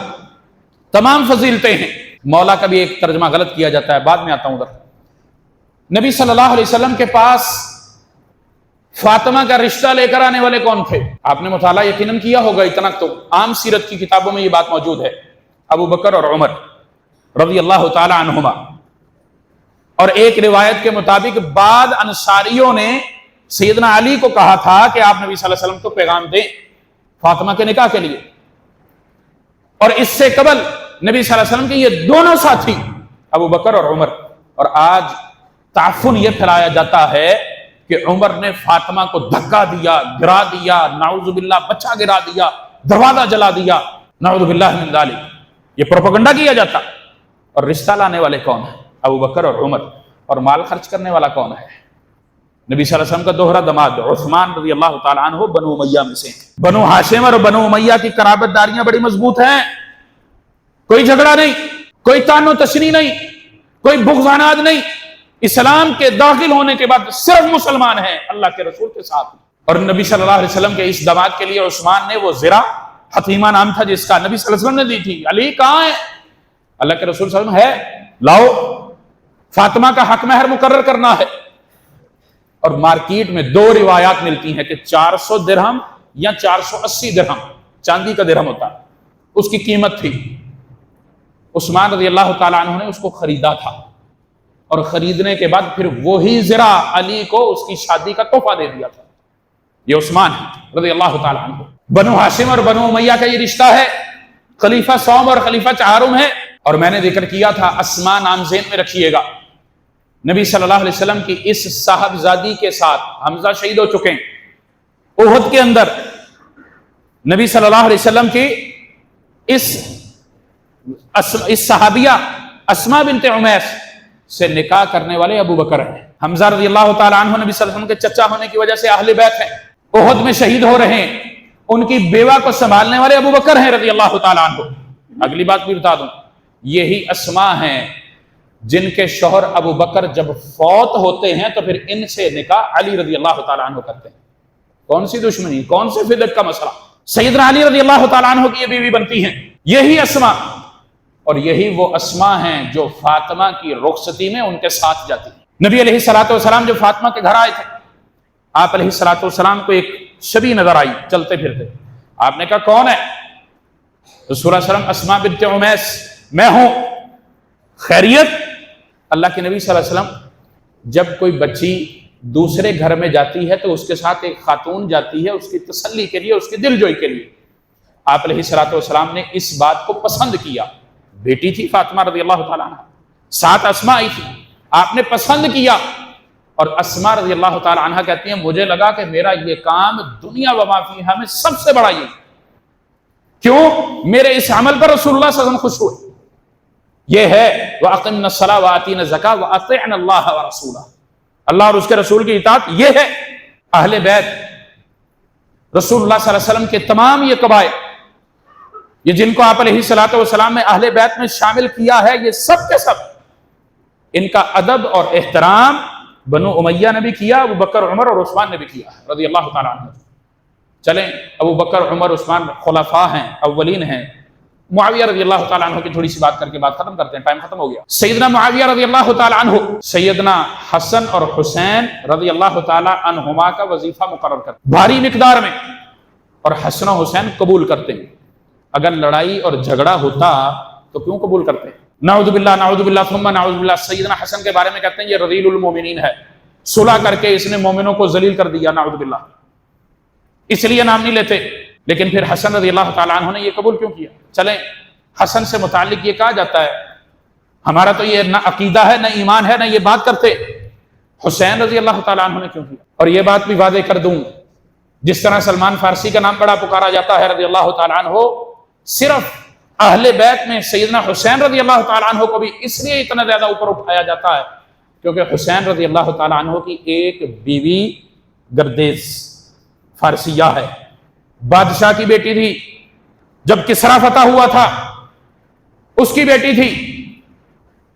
تمام فضیلتیں ہیں. مولا کا بھی ایک ترجمہ غلط کیا جاتا ہے، بعد میں آتا ہوں ادھر. نبی صلی اللہ علیہ وسلم کے پاس فاطمہ کا رشتہ لے کر آنے والے کون تھے؟ آپ نے مطالعہ یقیناً کیا ہوگا، اتنا تو عام سیرت کی کتابوں میں یہ بات موجود ہے. ابو بکر اور عمر رضی اللہ تعالی عنہما. اور ایک روایت کے مطابق بعد انصاریوں نے سیدنا علی کو کہا تھا کہ آپ نبی صلی اللہ علیہ وسلم کو پیغام دیں فاطمہ کے نکاح کے لیے. اور اس سے قبل نبی صلی اللہ علیہ وسلم کے یہ دونوں ساتھی ابو بکر اور عمر. اور آج تعفن یہ پھیلایا جاتا ہے کہ عمر نے فاطمہ کو دھکا دیا، گرا دیا، نعوذ باللہ بچہ گرا دیا، دروازہ جلا دیا، نعوذ باللہ من ذالک. یہ پروپیگنڈا کیا جاتا. اور رشتہ لانے والے کون ہیں؟ ابو بکر اور عمر. اور مال خرچ کرنے والا کون ہے؟ نبی صلی اللہ علیہ وسلم کا دوہرا دماد عثمان رضی اللہ تعالی عنہ بنو امیہ میں سے. بنو ہاشم اور بنو امیہ کی قرابت داریاں بڑی مضبوط ہیں، کوئی جھگڑا نہیں، کوئی تان و تشنی نہیں، کوئی بغضانات نہیں. اسلام کے داخل ہونے کے بعد صرف مسلمان ہیں اللہ کے رسول کے ساتھ. اور نبی صلی اللہ علیہ وسلم کے اس دماد کے لیے عثمان نے وہ زرہ، حتیمہ نام تھا جس کا، نبی صلی اللہ علیہ وسلم نے دی تھی. علی کہاں ہے؟ اللہ کے رسول صلی اللہ علیہ وسلم ہے، لاؤ، فاطمہ کا حق مہر مقرر کرنا ہے. اور مارکیٹ میں 2 روایات ملتی ہیں کہ 400 درہم یا 480 درہم، چاندی کا درہم ہوتا ہے، اس کی قیمت تھی. عثمان رضی اللہ تعالی عنہ نے اس کو خریدا تھا اور خریدنے کے بعد پھر وہی زرہ علی کو اس کی شادی کا تحفہ دے دیا تھا. یہ عثمان ہے رضی اللہ تعالیٰ عنہ. بنو ہاشم اور بنو امیہ کا یہ رشتہ ہے. خلیفہ سوم اور خلیفہ چہارم ہے. اور میں نے ذکر کیا تھا اسماء نام ذہن میں رکھیے گا. نبی صلی اللہ علیہ وسلم کی اس صاحبزادی کے ساتھ حمزہ شہید ہو چکے ہیں. احد کے اندر نبی صلی اللہ علیہ وسلم کی اس صحابیہ اسماء بنت عمیس سے نکاح کرنے والے ابو بکر ہیں. حمزہ رضی اللہ تعالیٰ عنہ نبی صلی اللہ علیہ وسلم کے چچا ہونے کی وجہ سے اہل بیت ہیں. احد میں شہید ہو رہے ہیں. ان کی بیوہ کو سنبھالنے والے ابو بکر ہیں رضی اللہ تعالیٰ عنہ. اگلی بات بھی بتا دوں, یہی اسماء ہیں جن کے شوہر ابو بکر جب فوت ہوتے ہیں تو پھر ان سے نکاح علی رضی اللہ تعالیٰ عنہ کرتے ہیں. کون سی دشمنی, کون سے فدق کا مسئلہ. سیدنا علی رضی اللہ تعالیٰ عنہ کی یہ بیوی بنتی ہیں. یہی اسماء اور یہی وہ اسماء ہیں جو فاطمہ کی رخصتی میں ان کے ساتھ جاتی ہیں. نبی علیہ الصلوۃ والسلام جو فاطمہ کے گھر آئے تھے, آپ علیہ الصلوۃ والسلام کو ایک شبی نظر آئی چلتے پھرتے. آپ نے کہا کون ہے؟ رسول اللہ صلی اللہ علیہ وسلم اسماء بنت عمیس میں ہوں. خیریت؟ اللہ کے نبی صلی اللہ علیہ وسلم جب کوئی بچی دوسرے گھر میں جاتی ہے تو اس کے ساتھ ایک خاتون جاتی ہے اس کی تسلی کے لیے, اس کی دل جوئی کے لیے. آپ علیہ الصلوۃ والسلام نے اس بات کو پسند کیا. بیٹی تھی فاطمہ رضی اللہ تعالیٰ عنہ, ساتھ اسماء آئی تھی, آپ نے پسند کیا. اور اسماء رضی اللہ تعالیٰ عنہ کہتی ہیں مجھے لگا کہ میرا یہ کام دنیا و ما فیہا میں سب سے بڑا یہ. کیوں؟ میرے اس عمل پر رسول اللہ صلی اللہ علیہ وسلم خوش ہوئے. یہ ہے وَأَقِمْنَا الصَّلَاةَ وَآتِينَا الزَّكَاةَ وَأَطِعْنَا اللَّهَ وَرَسُولَهُ. اللہ اور اس کے رسول کی اطاعت. یہ ہے اہل بیت رسول اللہ صلی اللہ علیہ وسلم کے تمام یہ قبائل, یہ جن کو آپ علیہ الصلوۃ والسلام نے اہل بیت میں شامل کیا ہے, یہ سب کے سب ان کا ادب اور احترام بنو امیہ نے بھی کیا, ابو بکر عمر اور عثمان نے بھی کیا رضی اللہ تعالیٰ عنہ. چلیں ابو بکر عمر عثمان خلفاء ہیں, اولین ہیں. معاویہ رضی اللہ تعالیٰ عنہ کی تھوڑی سی بات کر کے بات ختم کرتے ہیں, ٹائم ختم ہو گیا. سیدنا معاویہ رضی اللہ تعالیٰ عنہ سیدنا حسن اور حسین رضی اللہ تعالیٰ عنہما کا وظیفہ مقرر کرتے بھاری مقدار میں, اور حسن و حسین قبول کرتے ہیں. اگر لڑائی اور جھگڑا ہوتا تو کیوں قبول کرتے ہیں؟ نعوذ باللہ ثم نعوذ باللہ. سیدنا حسن کے بارے میں کہتے ہیں یہ رذیل المومنین ہے, صلح کر کے اس نے مومنوں کو ذلیل کر دیا, نعوذ باللہ, اس لیے نام نہیں لیتے. لیکن پھر حسن رضی اللہ تعالیٰ عنہ نے یہ قبول کیوں کیا؟ چلیں حسن سے متعلق یہ کہا جاتا ہے, ہمارا تو یہ نہ عقیدہ ہے نہ ایمان ہے نہ یہ بات کرتے. حسین رضی اللہ تعالیٰ عنہ نے کیوں کیا؟ اور یہ بات بھی واضح کر دوں, جس طرح سلمان فارسی کا نام بڑا پکارا جاتا ہے رضی اللہ تعالیٰ عنہ, صرف اہل بیت میں سیدنا حسین رضی اللہ تعالیٰ عنہ کو بھی اس لیے اتنا زیادہ اوپر اٹھایا جاتا ہے کیونکہ حسین رضی اللہ تعالیٰ عنہ کی ایک بیوی گردیز فارسیہ ہے, بادشاہ کی بیٹی تھی. جب کسریٰ فتح ہوا تھا اس کی بیٹی تھی,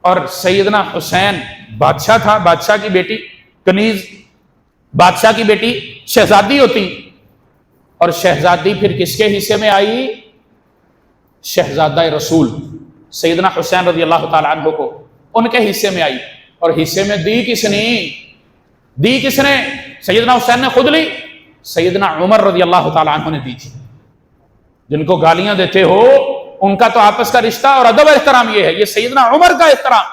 اور سیدنا حسین بادشاہ تھا, بادشاہ کی بیٹی کنیز, بادشاہ کی بیٹی شہزادی ہوتی, اور شہزادی پھر کس کے حصے میں آئی؟ شہزادہ رسول سیدنا حسین رضی اللہ تعالیٰ عنہ کو ان کے حصے میں آئی. اور حصے میں دی کس نے؟ سیدنا حسین نے خود لی, سیدنا عمر رضی اللہ تعالیٰ عنہ نے دی تھی. جن کو گالیاں دیتے ہو ان کا تو آپس کا رشتہ اور ادب احترام یہ ہے. یہ سیدنا عمر کا احترام,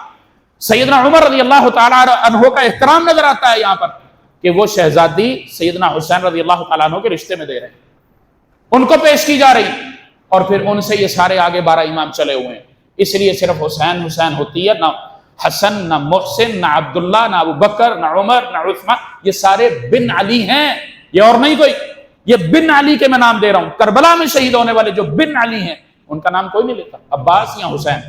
سیدنا عمر رضی اللہ تعالیٰ عنہ کا احترام نظر آتا ہے یہاں پر کہ وہ شہزادی سیدنا حسین رضی اللہ تعالیٰ عنہ کے رشتے میں دے رہے ہیں, ان کو پیش کی جا رہی, اور پھر ان سے یہ سارے آگے 12 امام چلے ہوئے ہیں. اس لیے صرف حسین ہوتی ہے, نہ حسن, نہ محسن, نہ عبداللہ, نہ ابو بکر, نہ عمر, نہ عثمان. یہ سارے بن علی ہیں, یہ اور نہیں کوئی. یہ بن علی کے میں نام دے رہا ہوں. کربلا میں شہید ہونے والے جو بن علی ہیں ان کا نام کوئی نہیں لیتا. عباس یا حسین,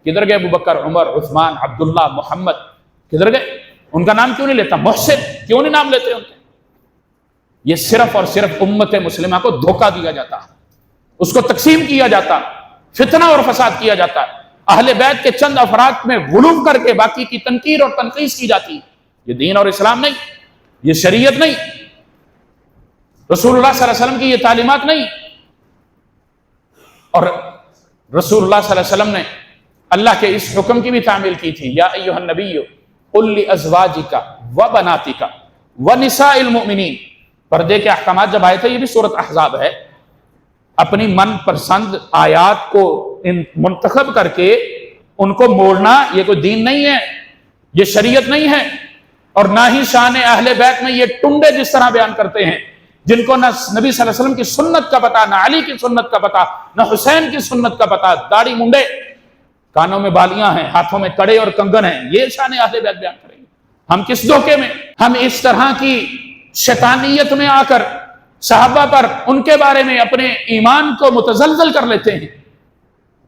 کدھر گئے ابو بکر, عمر, عثمان, عبداللہ, محمد, کدھر گئے؟ ان کا نام کیوں نہیں لیتا؟ محسن کیوں نہیں نام لیتے ان کے؟ یہ صرف اور صرف امت مسلمہ کو دھوکہ دیا جاتا ہے, اس کو تقسیم کیا جاتا, فتنہ اور فساد کیا جاتا ہے. اہل بیت کے چند افراد میں غلو کر کے باقی کی تنقیر اور تنقیص کی جاتی ہے. یہ دین اور اسلام نہیں, یہ شریعت نہیں, رسول اللہ صلی اللہ علیہ وسلم کی یہ تعلیمات نہیں. اور رسول اللہ صلی اللہ علیہ وسلم نے اللہ کے اس حکم کی بھی تعمیل کی تھی, یا ایھا النبی قل لازواجک وبناتک ونساء المؤمنین. پردے کے احکامات جب آئے تھے, یہ بھی سورۃ احزاب ہے, اپنی من پسند آیات کو منتخب کر کے ان کو موڑنا یہ کوئی دین نہیں ہے. یہ شریعت نہیں ہے، اور نہ ہی شان اہل بیت میں یہ ٹنڈے جس طرح بیان کرتے ہیں، جن کو نہ نبی صلی اللہ علیہ وسلم کی سنت کا پتہ، نہ علی کی سنت کا پتہ، نہ حسین کی سنت کا پتہ، داڑھی منڈے، کانوں میں بالیاں ہیں، ہاتھوں میں کڑے اور کنگن ہیں، یہ شان اہل بیت بیان کریں گے۔ ہم کس دھوکے میں، ہم اس طرح کی شیطانیت میں آ کر صحابہ پر، ان کے بارے میں اپنے ایمان کو متزلزل کر لیتے ہیں۔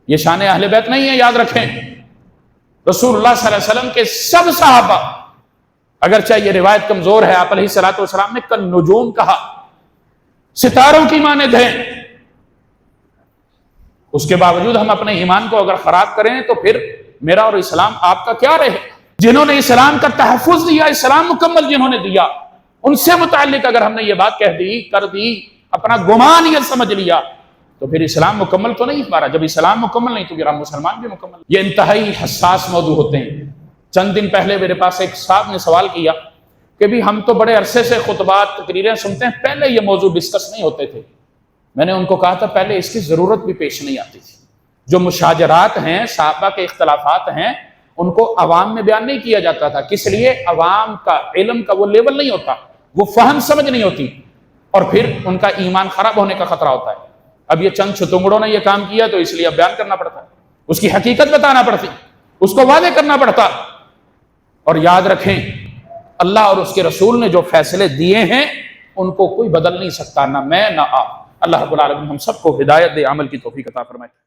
یہ شان اہل بیت نہیں ہے، یاد رکھیں۔ رسول اللہ صلی اللہ علیہ وسلم کے سب صحابہ، اگرچہ یہ روایت کمزور ہے، آپ علیہ الصلوۃ والسلام نے کالنجوم کہا، ستاروں کی مانند ہیں، اس کے باوجود ہم اپنے ایمان کو اگر خراب کریں تو پھر میرا اور اسلام آپ کا کیا رہے؟ جنہوں نے اسلام کا تحفظ دیا، اسلام مکمل جنہوں نے دیا، ان سے متعلق اگر ہم نے یہ بات کہہ دی، کر دی، اپنا گمان یہ سمجھ لیا، تو پھر اسلام مکمل تو نہیں ہمارا۔ جب اسلام مکمل نہیں تو پھر ہم مسلمان بھی مکمل۔ یہ انتہائی حساس موضوع ہوتے ہیں۔ چند دن پہلے میرے پاس ایک صاحب نے سوال کیا کہ بھی ہم تو بڑے عرصے سے خطبات، تقریریں سنتے ہیں، پہلے یہ موضوع ڈسکس نہیں ہوتے تھے۔ میں نے ان کو کہا تھا پہلے اس کی ضرورت بھی پیش نہیں آتی تھی۔ جو مشاجرات ہیں، صحابہ کے اختلافات ہیں، ان کو عوام میں بیان نہیں کیا جاتا تھا۔ کس لیے؟ عوام کا علم کا وہ لیول نہیں ہوتا، وہ فہم سمجھ نہیں ہوتی، اور پھر ان کا ایمان خراب ہونے کا خطرہ ہوتا ہے۔ اب یہ چند چھتنگڑوں نے یہ کام کیا تو اس لیے اب بیان کرنا پڑتا ہے، اس کی حقیقت بتانا پڑتی، اس کو واضح کرنا پڑتا۔ اور یاد رکھیں، اللہ اور اس کے رسول نے جو فیصلے دیے ہیں ان کو کوئی بدل نہیں سکتا، نہ میں نہ آپ۔ اللہ رب العالمین ہم سب کو ہدایت دے، عمل کی توفیق عطا فرمائے۔